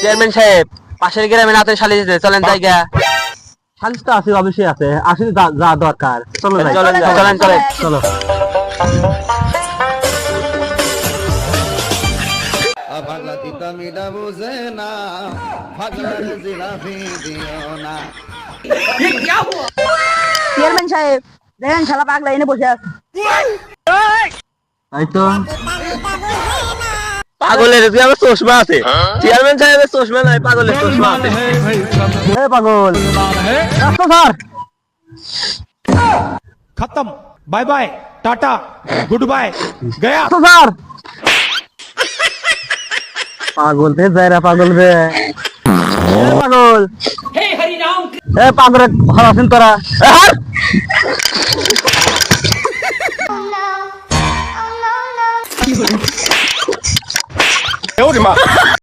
Chairman সাহেব পাশের গ্রামে রাতে সালিশ দিতে চলেন জায়গা। সালিশ তো আছে, অবশ্যই আছে, আসলে যা দরকার। চলো যাই। চলেন চলেন চলেন। চলো। পাগলা তিতা মিডা বুঝে না, পাগলার জিলাপি দিও না। চেয়ারম্যান সাহেব দেখেন শালা পাগলা এনে বসে আছে। তাই তো। পাগলের তুই আমার চশমা আছে, চেয়ারম্যান সাহেবের চশমা নাই, পাগলের চশমা আছে। এ পাগল, রাস্তা স্যার। खत्म। Bye bye, tata, goodbye, गया। রাস্তা স্যার। পাগল রে যায়রা, পাগল রে। এ পাগল, এ পাগল ভালো আছেন তোরা? Oh no. Oh no, no.